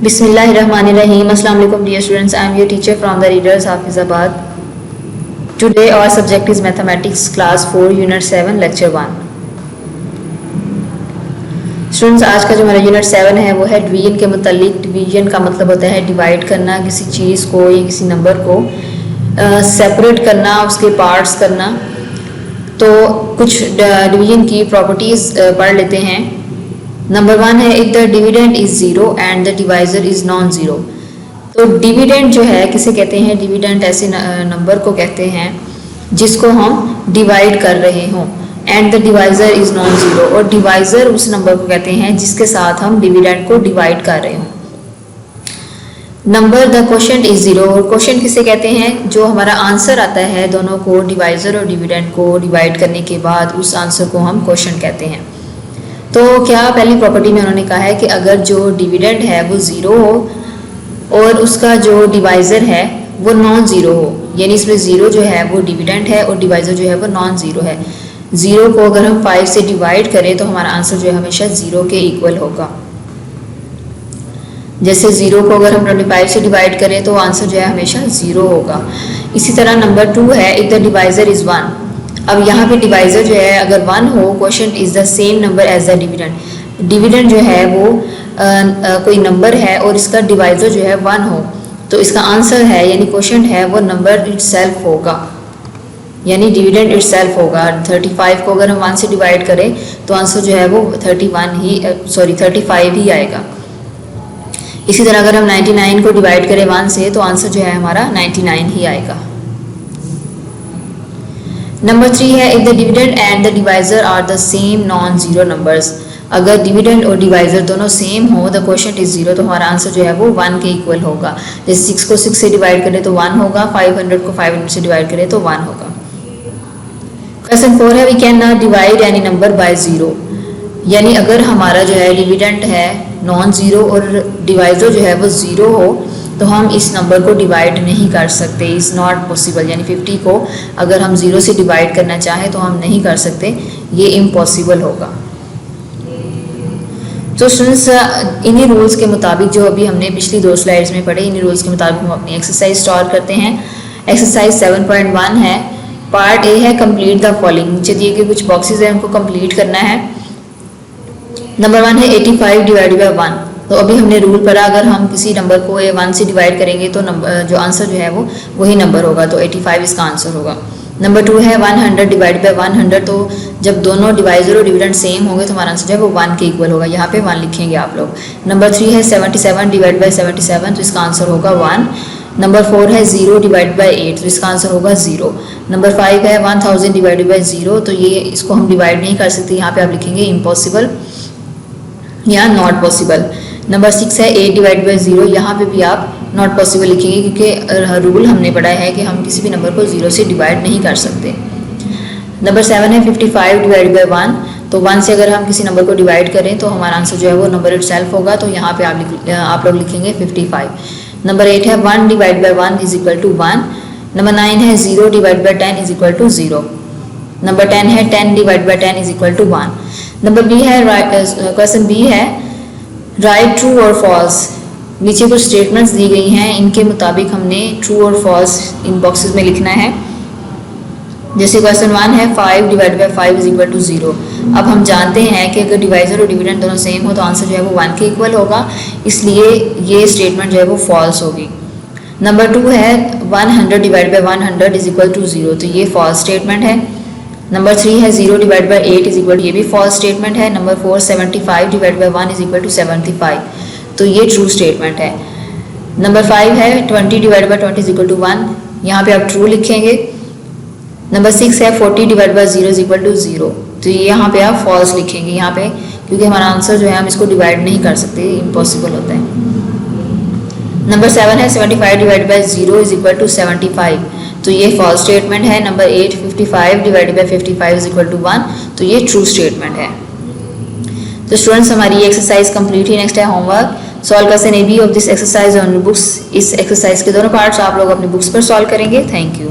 Bismillahirrahmanirrahim. Assalamu alaikum dear students. I am your teacher from the Readers Hafizabad. Today our subject is Mathematics Class 4 Unit 7 Lecture 1. Students आज का जो हमारा unit 7 है वो है division के मुतालिक। डिवीजन का मतलब होता है डिवाइड करना, किसी चीज़ को या किसी नंबर को सेपरेट करना, उसके पार्ट्स करना। तो कुछ डिवीजन की प्रॉपर्टीज़ पढ़ लेते हैं। नंबर 1 है if the dividend is zero and the divisor is non zero. तो डिविडेंड जो है किसे कहते हैं? डिविडेंड ऐसे नंबर को कहते हैं जिसको हम डिवाइड कर रहे हों। And the divisor is non zero, और डिवाइज़र उस नंबर को कहते हैं जिसके साथ हम डिविडेंड को डिवाइड कर रहे हों। Number the quotient is zero, और क्वोशंट किसे कहते हैं? जो हमारा आंसर आता है दोनों को, डिवाइज़र और डिविडेंड को डिवाइड करने के बाद, उस आंसर को हम क्वोशंट कहते हैं। तो क्या पहली प्रॉपर्टी में उन्होंने कहा है कि अगर जो डिविडेंड है वो ज़ीरो हो और उसका जो डिवाइज़र है वो नॉन ज़ीरो हो, यानी इसमें ज़ीरो जो है वो डिविडेंड है और डिवाइज़र जो है वो नॉन ज़ीरो है। ज़ीरो को अगर हम 5 से डिवाइड करें तो हमारा आंसर जो है हमेशा ज़ीरो के इक्वल होगा। जैसे ज़ीरो को अगर हम 25 से डिवाइड करें तो आंसर जो है हमेशा ज़ीरो होगा। इसी तरह नंबर 2 है इफ़ द डिवाइज़र इज़ 1। अब यहाँ पे डिवाइज़र जो है अगर 1 हो, quotient is the same number as the dividend. Dividend जो है वो कोई नंबर है और इसका डिवाइज़र जो है 1 हो, तो इसका आंसर है यानी क्वोशंट है वो नंबर इटसेल्फ होगा, यानी डिविडेंड इटसेल्फ होगा। 35 को अगर हम 1 से डिवाइड करें तो आंसर जो है वो 35 ही आएगा। इसी तरह अगर हम 99 को डिवाइड करें 1 से तो आंसर जो है हमारा 99 ही आएगा। नंबर 3 है if the dividend and the divisor are the same non zero numbers. अगर डिविडेंड और डिवाइज़र दोनों सेम हो, द क्वोशंट इज़ ज़ीरो, तो हमारा आंसर जो है वो 1 के इक्वल होगा। जैसे 6 को 6 से डिवाइड करें तो 1 होगा, 500 को 500 से डिवाइड करें तो 1 होगा। क्वेश्चन 4 है we can not divide any number by zero, यानी अगर हमारा जो है डिविडेंड है नॉन ज़ीरो और डिवाइज़र जो है वो ज़ीरो हो तो हम इस नंबर को डिवाइड नहीं कर सकते। इज़ नॉट पॉसिबल, यानी 50 को अगर हम 0 से डिवाइड करना चाहें तो हम नहीं कर सकते, ये इम्पॉसिबल होगा। तो स्टूडेंट्स इन्हीं रूल्स के मुताबिक जो अभी हमने पिछली 2 स्लाइड्स में पढ़े, इन्हीं रूल्स के मुताबिक हम अपनी एक्सरसाइज स्टार्ट करते हैं। एक्सरसाइज 7.1 है, पार्ट ए है कंप्लीट द फॉलोइंग। नीचे दिए गए कुछ बॉक्सेज हैं उनको कंप्लीट करना है। नंबर 1 है 85 डिवाइडेड बाय 1। तो अभी हमने रूल पढ़ा, अगर हम किसी नंबर को 1 से डिवाइड करेंगे तो नंबर जो आंसर जो है वो वही नंबर होगा, तो 85 इसका आंसर होगा। नंबर 2 है 100 डिवाइड बाय 100। तो जब दोनों डिवाइज़र और डिविडेंड सेम होंगे तो हमारा आंसर जो है वो 1 के इक्वल होगा, यहाँ पे 1 लिखेंगे आप लोग। नंबर 3 है 77 डिवाइड बाय 77, तो इसका आंसर होगा 1। नंबर 4 है 0 डिवाइड बाय 8, तो इसका आंसर होगा 0। नंबर 5 है 1000 डिवाइडेड बाय 0, तो ये इसको हम डिवाइड नहीं कर सकते, यहाँ पे आप लिखेंगे इम्पॉसिबल या नॉट पॉसिबल। नंबर 6 है 8 डिवाइड बाय 0, यहाँ पे भी आप नॉट पॉसिबल लिखेंगे क्योंकि रूल हमने पढ़ा है कि हम किसी भी नंबर को 0 से डिवाइड नहीं कर सकते। नंबर 7 है 55 डिवाइड बाय 1। तो 1 से अगर हम किसी नंबर को डिवाइड करें तो हमारा आंसर जो है वो नंबर इटसेल्फ होगा, तो यहाँ पे आप लोग लिखेंगे 55। नंबर 8 है 1 divide by 1 is equal to 1। Number 9 है 0 divide by 10 is equal to 0। Number 10 है 10 divide by 10 is equal to 1। Number B है क्वेश्चन बी है राइट ट्रू और फॉल्स। नीचे कुछ स्टेटमेंट्स दी गई हैं, इनके मुताबिक हमने ट्रू और फॉल्स इन बॉक्सेस में लिखना है। जैसे क्वेश्चन 1 है 5 divide by 5 is equal to 0। अब हम जानते हैं कि अगर डिवाइज़र और डिविडेंड दोनों सेम हो तो आंसर जो है वो 1 के इक्वल होगा, इसलिए ये स्टेटमेंट जो है वो फॉल्स होगी। नंबर 2 है 100 divide by 100 is equal to 0, तो ये फॉल्स स्टेटमेंट है। नंबर 3 है 0 डिवाइड बाय 8 इज इक्वल, ये भी फॉल्स स्टेटमेंट है। Number 4 75 divide by 1 is equal to 75, तो ये ट्रू स्टेटमेंट है। नंबर 5 है 20 divide by 20 is equal to 1, यहाँ पे आप ट्रू लिखेंगे। नंबर 6 है 40 divide by 0 is equal to 0, तो ये यहाँ पे आप फॉल्स लिखेंगे यहाँ पे, क्योंकि हमारा आंसर जो है हम इसको डिवाइड नहीं कर सकते, इम्पॉसिबल होता है। नंबर 7 है 75 divide by 0 is equal to 75, तो ये फॉल्स स्टेटमेंट है। Number 8 55 divided by 55 is equal to 1, तो ये ट्रू स्टेटमेंट है। तो स्टूडेंट्स हमारी ये एक्सरसाइज कंप्लीट ही। नेक्स्ट है homework, solve question A B of this exercise on books. इस एक्सरसाइज के दोनों पार्ट्स आप लोग अपनी बुक्स पर सॉल्व करेंगे। Thank you.